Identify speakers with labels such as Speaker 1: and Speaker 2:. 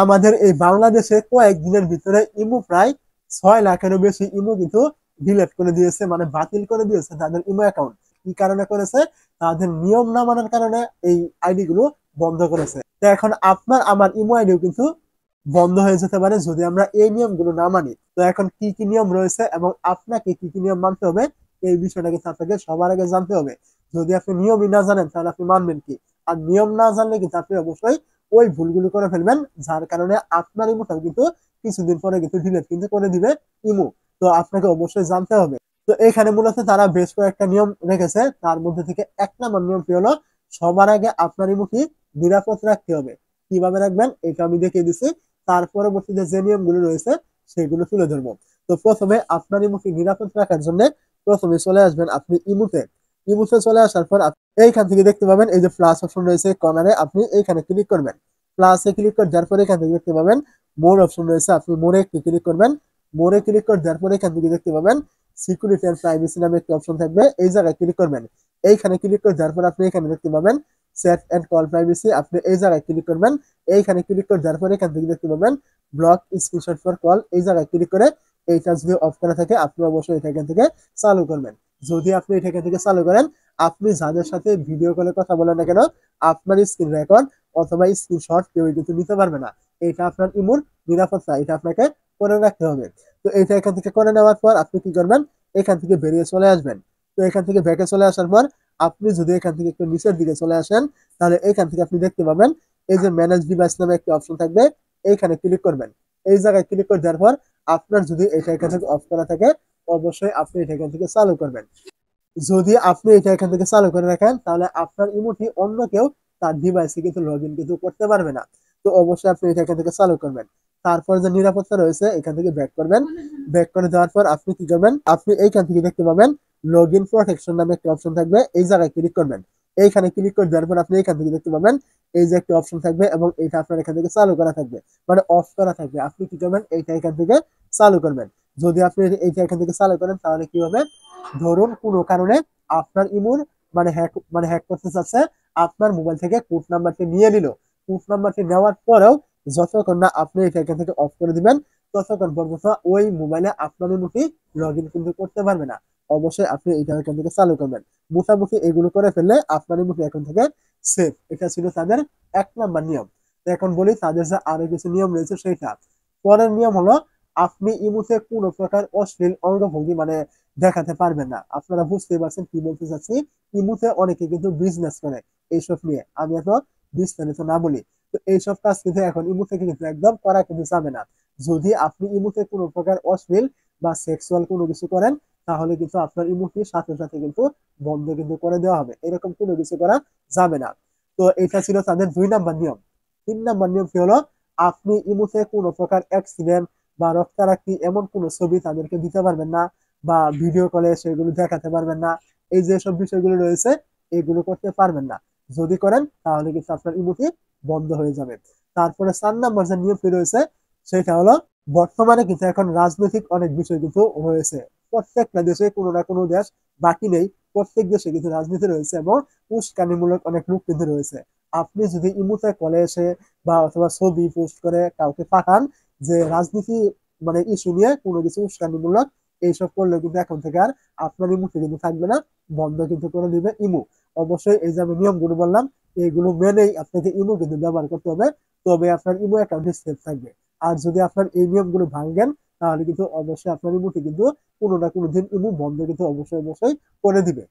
Speaker 1: আমাদের এই বাংলাদেশে কয়েকদিনের ভিতরে ইমো প্রায় 6 লাখেরও বেশি ইমো কিন্তু ডিলিট করে দিয়েছে, মানে বাতিল করে দিয়েছে তাদের ইমো অ্যাকাউন্ট। কি কারণে করেছে? তাদের নিয়ম না মানার কারণে এই আইডি গুলো বন্ধ করেছে। তো এখন আপনার আমার ইমো আইডিও কিন্তু বন্ধ হয়ে যেতে পারে যদি আমরা এই নিয়মগুলো না মানি। তো এখন কি কি নিয়ম রয়েছে এবং আপনাকে কি কি নিয়ম মানতে হবে, এই বিষয়টা কিন্তু আপনাকে সবার আগে জানতে হবে। যদি আপনি নিয়মই না জানেন তাহলে আপনি মানবেন কি? আর নিয়ম না জানলে কিন্তু আপনি অবশ্যই ওই ভুলগুলো করে ফেলবেন, যার কারণে আপনার ইমোটাও কিন্তু কিছুদিন পরে কিন্তু ডিলিট কিন্তু করে দিবে ইমো। তো আপনাকে অবশ্যই জানতে হবে। তো এখানে মূলত তারা বেশ কয়েকটা নিয়ম রেখেছে, তার মধ্যে থেকে 1 নম্বর নিয়মটি হলো সবার আগে আপনার ইমোটি নিরাপদ রাখতে হবে। কিভাবে রাখবেন এটা আমি দেখিয়ে দিচ্ছি, তার পরবর্তীতে যে নিয়মগুলো রয়েছে সেগুলো তুলে ধরবো। তো প্রথমে আপনার ইমোটি নিরাপদ রাখার জন্য প্রথমে চলে আসবেন আপনি ইমোতে। ইমোতে চলে আসার পর এইখান থেকে দেখতে পাবেন এই যে প্লাস অপশন রয়েছে কর্নারে, আপনি এইখানে ক্লিক করবেন। প্লাসে ক্লিক করে দেওয়ার পরে এখান থেকে দেখতে পাবেন মোর অপশন রয়েছে, আপনি মোরে একটু ক্লিক করবেন। মোরে ক্লিক করে দেওয়ার পরে এখান থেকে দেখতে পাবেন সিকিউরিটি এন্ড প্রাইভেসি নামে একটা অপশন থাকবে, এই জায়গায় ক্লিক করবেন। এইখানে ক্লিক করে দেওয়ার পর আপনি এখানে দেখতে পাবেন সেট এন্ড কল প্রাইভেসি, আপনি এই জায়গায় ক্লিক করবেন। এইখানে ক্লিক করে দেওয়ার পরে এখান থেকে দেখতে পাবেন ব্লক স্ক্রিনশট ফর কল, এই জায়গায় ক্লিক করে এইটা যদি অফ করা থাকে আপনি অবশ্যই এটা এখান থেকে চালু করবেন। যদি আপনি এটা এখান থেকে চালু করেন, আপনি যাদের সাথে ভিডিও কলে কথা বলেন না কেন, আপনার স্ক্রিন রেকর্ড অথবা স্ক্রিনশট কেউ কিন্তু নিতে পারবে না। এটা আপনার ইমোর নিরাপত্তা, এটা আপনাকে করে রাখতে হবে। তো এটা এখান থেকে করে নেওয়ার পর আপনি কি করবেন, এখান থেকে বেরিয়ে চলে আসবেন। তো এখান থেকে ব্যাকে চলে আসার পর আপনি যদি এখান থেকে একটু নিচের দিকে চলে আসেন, তাহলে এখান থেকে আপনি দেখতে পাবেন এই যে ম্যানেজ ডিভাইস নামে একটা অপশন থাকবে, এইখানে ক্লিক করবেন। এই জায়গায় ক্লিক করে দেওয়ার পর আপনার যদি এটা এখান থেকে অফ করা থাকে অবশ্যই আপনি এটা এখান থেকে চালু করবেন। যদি আপনি এটা এখান থেকে চালু করে রাখেন তাহলে আপনার ইমোটি অন্য কেউ তার ডিভাইসে কিন্তু লগ ইন কিন্তু করতে পারবে না। তো অবশ্যই আপনি এটা এখান থেকে চালু করবেন। তারপর যে নিরাপত্তা রয়েছে এখান থেকে ব্যাক করবেন। ব্যাক করে দেওয়ার পর আপনি কি করবেন, আপনি এইখান থেকে দেখতে পাবেন লগ ইন প্রোটেকশন নামে একটা অপশন থাকবে, এই জায়গায় ক্লিক করবেন। এইখানে ক্লিক করে দেওয়ার পর আপনি এখান থেকে দেখতে পাবেন এই যে একটা অপশন থাকবে এবং এইটা আপনার এখান থেকে চালু করা থাকবে, মানে অফ করা থাকবে। আপনি কি করবেন, এইটা এখান থেকে চালু করবেন। যদি আপনি এইটা এখান থেকে চালু করেন তাহলে কি হবে, ধরুন কোনো কারণে আপনার ইমোর মানে হ্যাক করতে চাচ্ছে, আপনার মোবাইল থেকে কোড নাম্বারটি নিয়ে নিল। কোড নাম্বারটি নেওয়ার পরেও যতক্ষণ না আপনি এটা এখান থেকে অফ করে দিবেন ততক্ষণ পর্যন্ত ওই মোবাইলে আপনার ইমোটি লগ ইন কিন্তু করতে পারবে না। অবশ্যই আপনি এটা এখান থেকে চালু করবেন। মোটামুটি এগুলো করে ফেললে আপনার ইমোটি এখন থেকে সেফ। এটা ছিল তাদের 1 নম্বর নিয়ম। তো এখন বলি তাদের যে আরো কিছু নিয়ম রয়েছে সেটা। পরের নিয়ম হলো আপনি ইমোতে কোনো প্রকার অশ্লীল অঙ্গভঙ্গি মানে দেখাতে পারবেন না। আপনারা বুঝতেই পারছেন কি বলতে চাচ্ছি। ইমোতে অনেকে কিন্তু বিজনেস করে এইসব নিয়ে, আমি এত বিস্তারিত না বলি। তো এইসব কাজ কিন্তু এখন ইমো থেকে কিন্তু একদম করা কিন্তু যাবে না। যদি আপনি ইমোতে কোনো প্রকার অশ্লীল বা সেক্সুয়াল কোনো কিছু করেন তাহলে কিন্তু আপনার ইমোটি সাথে সাথে কিন্তু বন্ধ কিন্তু করে দেওয়া হবে, এরকম কোনো কিছু করা যাবে না। তো এটা ছিল তাদের 2 নম্বর নিয়ম। 3 নম্বর নিয়ম কি হলো, আপনি ইমোতে কোনো প্রকার অ্যাক্সিডেন্ট বা রক্তারক্তি এমন কোনো ছবি তাদেরকে দিতে পারবেন না, বা ভিডিও কলে সেগুলো দেখাতে পারবেন না। এই যে সব বিষয়গুলো রয়েছে এগুলো করতে পারবেন না। যদি করেন তাহলে কিন্তু আপনার ইমোটি বন্ধ হয়ে যাবে। তারপরে 4 নম্বর যে নিয়মটি রয়েছে সেটা হলো, বর্তমানে কিন্তু এখন রাজনৈতিক অনেক বিষয় কিন্তু রয়েছে। প্রত্যেকটা দেশে কোনো না কোনো দেশ বাকি নেই, প্রত্যেক দেশে কিন্তু রাজনীতি রয়েছে এবং উস্কানিমূলক অনেক লোক কিন্তু রয়েছে। আপনি যদি ইমোতে কলে এসে বা অথবা ছবি পোস্ট করে কাউকে পাঠান যে রাজনীতি মানে ইস্যু নিয়ে কোনো কিছু উস্কানিমূলক, এইসব করলে কিন্তু এখন থেকে আর আপনার ইমো কিন্তু থাকবে না, বন্ধ কিন্তু করে দিবে ইমো। অবশ্যই এই যে আমি নিয়মগুলো বললাম এইগুলো মেনেই আপনাকে ইমো কিন্তু ব্যবহার করতে হবে, তবে আপনার ইমো অ্যাকাউন্টে সেফ থাকবে। আর যদি আপনার এই নিয়মগুলো ভাঙেন তাহলে কিন্তু অবশ্যই আপনার ইমোটি কিন্তু কোনো না কোনো দিন ইমো বন্ধ কিন্তু অবশ্যই অবশ্যই করে দিবে।